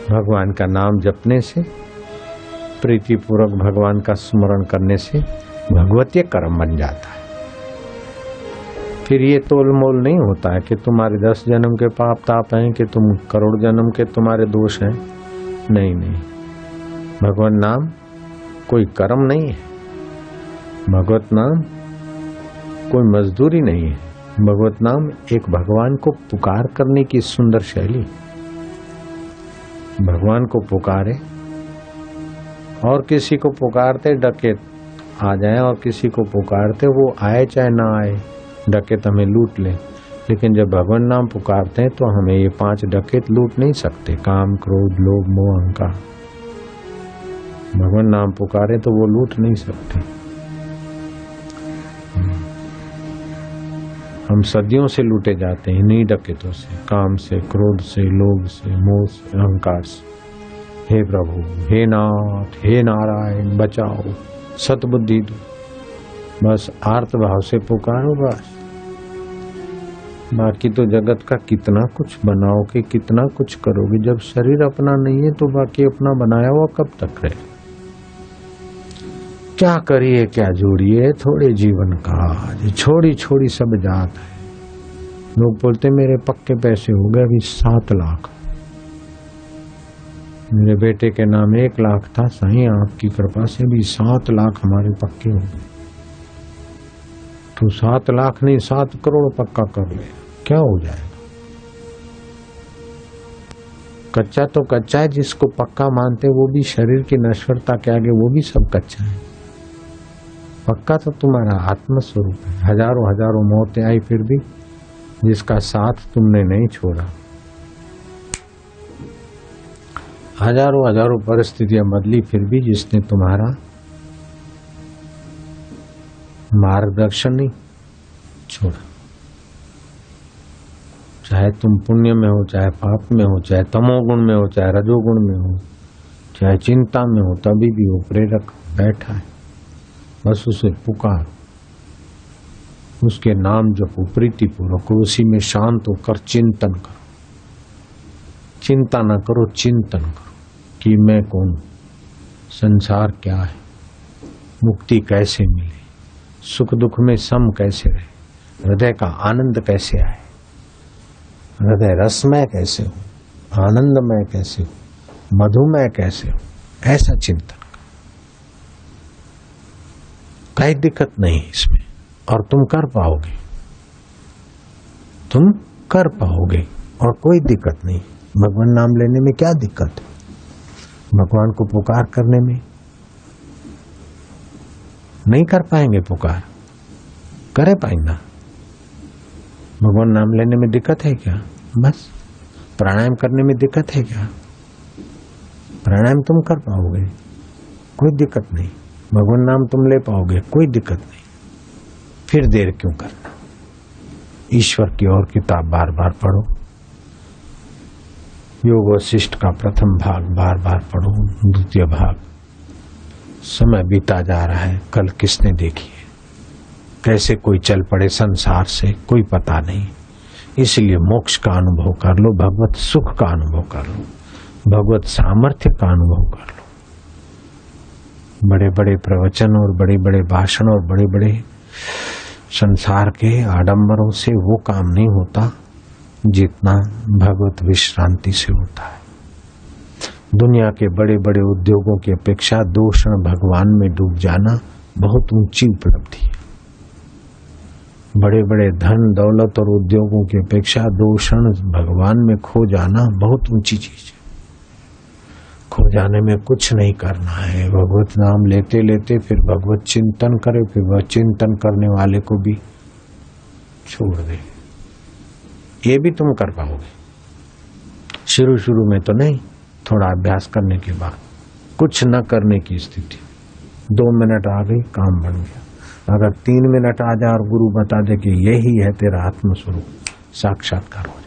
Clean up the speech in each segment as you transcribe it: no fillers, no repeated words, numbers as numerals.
भगवान का नाम जपने से, प्रीतिपूर्वक भगवान का स्मरण करने से भगवतीय कर्म बन जाता है। फिर ये तोल मोल नहीं होता है कि तुम्हारे 10 जन्म के पाप ताप हैं कि तुम करोड़ जन्म के तुम्हारे दोष हैं। नहीं नहीं, भगवान नाम कोई कर्म नहीं है, भगवत नाम कोई मजदूरी नहीं है। भगवत नाम एक भगवान को पुकार करने की सुंदर शैली। भगवान को पुकारे और किसी को पुकारते डकैत आ जाए और किसी को पुकारते वो आए चाहे ना आए, डकैत हमें लूट ले। लेकिन जब भगवान नाम पुकारते हैं तो हमें ये 5 डकैत लूट नहीं सकते, काम क्रोध लोभ मोह अहंकार। भगवान नाम पुकारे तो वो लूट नहीं सकते। हम सदियों से लूटे जाते हैं इन्हीं डकैतों से, काम से, क्रोध से, लोभ से, मोह से, अहंकार से। हे प्रभु, हे नाथ, हे नारायण, बचाओ, सतबुद्धि दो। बस आर्त भाव से पुकारो बस। बाकी तो जगत का कितना कुछ बनाओगे, कितना कुछ करोगे, जब शरीर अपना नहीं है तो बाकी अपना बनाया हुआ कब तक रहे। क्या करिए क्या जोड़िए थोड़े जीवन का, छोड़ी छोड़ी सब जात है। लोग बोलते मेरे पक्के पैसे हो गए अभी 7 लाख। मेरे बेटे के नाम 1 लाख था, सही आपकी कृपा से भी 7 लाख हमारे पक्के हो गए। तो 7 लाख नहीं 7 करोड़ पक्का कर ले, क्या हो जाएगा। कच्चा तो कच्चा है, जिसको पक्का मानते वो भी शरीर की नश्वरता के आगे वो भी सब कच्चा है। पक्का तो तुम्हारा आत्म स्वरूप है। हजारों हजारों मौतें आई फिर भी जिसका साथ तुमने नहीं छोड़ा। हजारों हजारों परिस्थितियां बदली फिर भी जिसने तुम्हारा मार्गदर्शन नहीं छोड़ा। चाहे तुम पुण्य में हो, चाहे पाप में हो, चाहे तमोगुण में हो, चाहे रजोगुण में हो, चाहे चिंता में हो, तभी भी वो प्रेरक बैठा है। बस उसे पुकार, उसके नाम जपो प्रीतिपूर्वक, उसी में शांत होकर चिंतन करो। चिंता न करो, चिंतन करो कि मैं कौन, संसार क्या है, मुक्ति कैसे मिले, सुख दुख में सम कैसे रहे, हृदय का आनंद कैसे आए, हृदय रसमय कैसे हो, आनंदमय कैसे हो, मधुमय कैसे हो, ऐसा चिंतन। कोई दिक्कत नहीं इसमें और तुम कर पाओगे, तुम कर पाओगे और कोई दिक्कत नहीं। भगवान नाम लेने में क्या दिक्कत है, भगवान को पुकार करने में। नहीं कर पाएंगे पुकार, करे पाएंगे। भगवान नाम लेने में दिक्कत है क्या, बस प्राणायाम करने में दिक्कत है क्या, प्राणायाम तुम कर पाओगे, कोई दिक्कत नहीं। भगवान नाम तुम ले पाओगे, कोई दिक्कत नहीं। फिर देर क्यों करना, ईश्वर की और किताब बार बार पढ़ो। योग वशिष्ठ का प्रथम भाग बार बार पढ़ो, द्वितीय भाग। समय बीता जा रहा है, कल किसने देखी है, कैसे कोई चल पड़े संसार से कोई पता नहीं। इसलिए मोक्ष का अनुभव कर लो, भगवत सुख का अनुभव कर लो, भगवत सामर्थ्य का अनुभव कर लो। बड़े बड़े प्रवचन और बड़े बड़े भाषण और बड़े बड़े संसार के आडंबरों से वो काम नहीं होता जितना भगवत विश्रांति से होता है। दुनिया के बड़े बड़े उद्योगों की अपेक्षा 2 क्षण भगवान में डूब जाना बहुत ऊंची उपलब्धि है। बड़े बड़े धन दौलत और उद्योगों की अपेक्षा 2 क्षण भगवान में खो जाना बहुत ऊंची चीज है। खो जाने में कुछ नहीं करना है, भगवत नाम लेते लेते फिर भगवत चिंतन करे, फिर वह चिंतन करने वाले को भी छोड़ दे। ये भी तुम कर पाओगे, शुरू शुरू में तो नहीं, थोड़ा अभ्यास करने के बाद। कुछ न करने की स्थिति, 2 मिनट आ गई काम बन गया। अगर 3 मिनट आ जाए और गुरु बता दे कि यही है तेरा आत्मस्वरूप, साक्षात्कार हो जाए।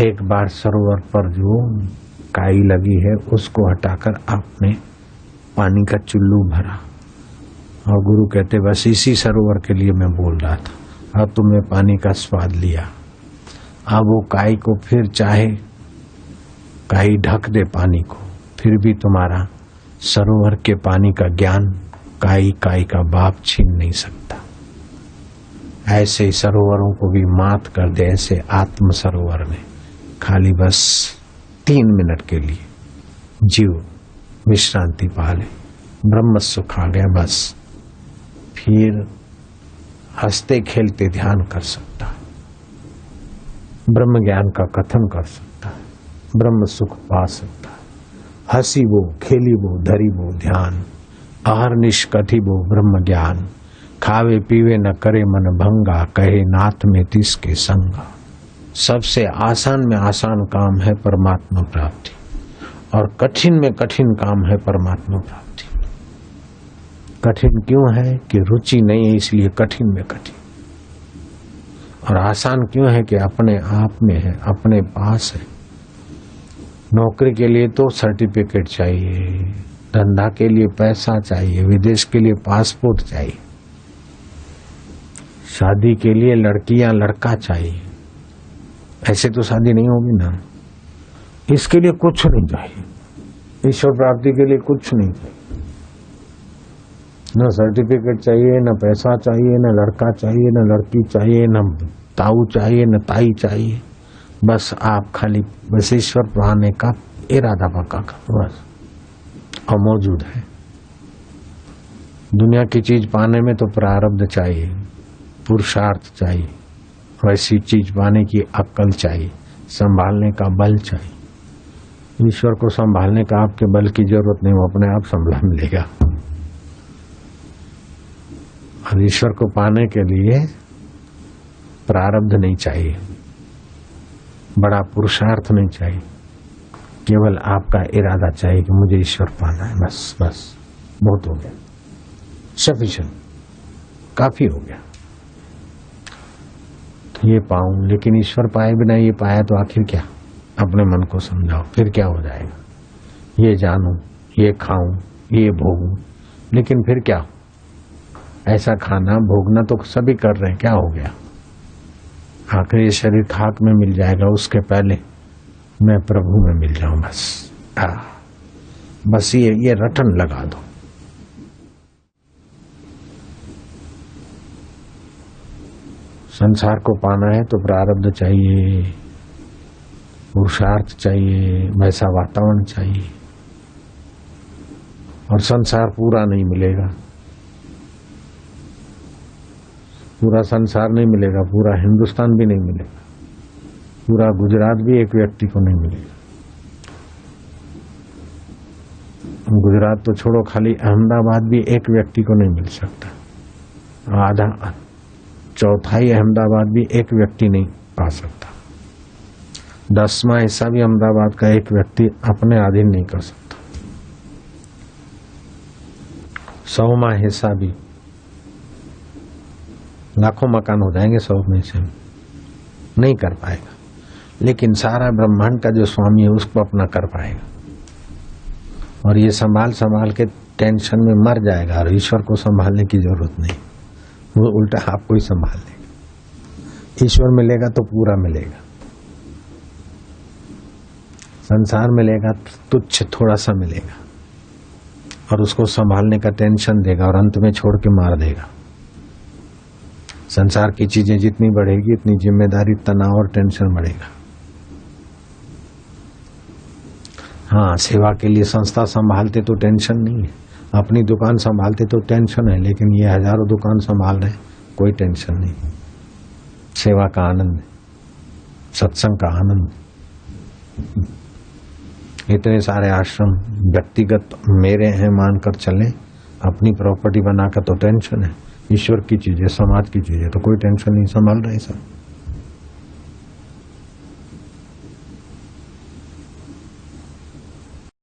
एक बार सरोवर पर जो काई लगी है उसको हटाकर आपने पानी का चुल्लू भरा और गुरु कहते बस इसी सरोवर के लिए मैं बोल रहा था, अब तुमने पानी का स्वाद लिया। अब वो काई को फिर चाहे काई ढक दे पानी को, फिर भी तुम्हारा सरोवर के पानी का ज्ञान काई काई का बाप छीन नहीं सकता। ऐसे ही सरोवरों को भी मात कर दे, ऐसे आत्म सरोवर में खाली बस 3 मिनट के लिए जीव विश्रांति पा ले, ब्रह्म सुख आ गया बस, फिर हंसते खेलते ध्यान कर सकता है, ब्रह्म ज्ञान का कथन कर सकता है, ब्रह्म सुख पा सकता है। हंसी वो, खेली वो, धरी वो ध्यान, अहरनिश कथी वो ब्रह्म ज्ञान, खावे पीवे न करे मन भंगा, कहे नाथ में तिसके संगा। सबसे आसान में आसान काम है परमात्मा प्राप्ति, और कठिन में कठिन काम है परमात्मा प्राप्ति। कठिन क्यों है कि रुचि नहीं है, इसलिए कठिन में कठिन, और आसान क्यों है कि अपने आप में है, अपने पास है। नौकरी के लिए तो सर्टिफिकेट चाहिए, धंधा के लिए पैसा चाहिए, विदेश के लिए पासपोर्ट चाहिए, शादी के लिए लड़की या लड़का चाहिए, ऐसे तो शादी नहीं होगी ना। इसके लिए कुछ नहीं चाहिए, ईश्वर प्राप्ति के लिए कुछ नहीं चाहिए, न सर्टिफिकेट चाहिए, न पैसा चाहिए, न लड़का चाहिए, न लड़की चाहिए, न ताऊ चाहिए, न ताई चाहिए। बस आप खाली बस ईश्वर पाने का इरादा पक्का करो बस, और मौजूद है। दुनिया की चीज पाने में तो प्रारब्ध चाहिए, पुरुषार्थ चाहिए, वैसी चीज पाने की अक्ल चाहिए, संभालने का बल चाहिए। ईश्वर को संभालने का आपके बल की जरूरत नहीं, वो अपने आप संभाल लेगा। और ईश्वर को पाने के लिए प्रारब्ध नहीं चाहिए, बड़ा पुरुषार्थ नहीं चाहिए, केवल आपका इरादा चाहिए कि मुझे ईश्वर पाना है, बस बस बहुत हो गया, सफिशिएंट, काफी हो गया। तो ये पाऊं, लेकिन ईश्वर पाए बिना ये पाया तो आखिर क्या। अपने मन को समझाओ, फिर क्या हो जाएगा। ये जानूं, ये खाऊं, ये भोगूं, लेकिन फिर क्या। ऐसा खाना भोगना तो सभी कर रहे हैं, क्या हो गया। आखिर ये शरीर खाक में मिल जाएगा, उसके पहले मैं प्रभु में मिल जाऊं बस। बस ये रटन लगा दो। संसार को पाना है तो प्रारब्ध चाहिए, पुरुषार्थ चाहिए, वैसा वातावरण चाहिए, और संसार पूरा नहीं मिलेगा, पूरा संसार नहीं मिलेगा, पूरा हिंदुस्तान भी नहीं मिलेगा, पूरा गुजरात भी एक व्यक्ति को नहीं मिलेगा। गुजरात तो छोड़ो, खाली अहमदाबाद भी एक व्यक्ति को नहीं मिल सकता। आधा चौथाई अहमदाबाद भी एक व्यक्ति नहीं पा सकता। 10वां हिस्सा भी अहमदाबाद का एक व्यक्ति अपने अधीन नहीं कर सकता। 100वां हिस्सा भी, लाखों मकान हो जाएंगे 100 में से, नहीं कर पाएगा। लेकिन सारा ब्रह्मांड का जो स्वामी है उसको अपना कर पाएगा, और ये संभाल के टेंशन में मर जाएगा, और ईश्वर को संभालने की जरूरत नहीं, वो उल्टा आपको ही संभाल लेगा। ईश्वर मिलेगा तो पूरा मिलेगा, संसार मिलेगा तुच्छ थोड़ा सा मिलेगा, और उसको संभालने का टेंशन देगा, और अंत में छोड़ के मार देगा। संसार की चीजें जितनी बढ़ेगी इतनी जिम्मेदारी, तनाव और टेंशन बढ़ेगा। हाँ, सेवा के लिए संस्था संभालते तो टेंशन नहीं है, अपनी दुकान संभालते तो टेंशन है, लेकिन ये हजारों दुकान संभाल रहे, कोई टेंशन नहीं। सेवा का आनंद, सत्संग का आनंद। इतने सारे आश्रम व्यक्तिगत मेरे हैं मानकर चले, अपनी प्रॉपर्टी बनाकर तो टेंशन है। ईश्वर की चीजें, समाज की चीजें तो कोई टेंशन नहीं, संभाल रहे सब।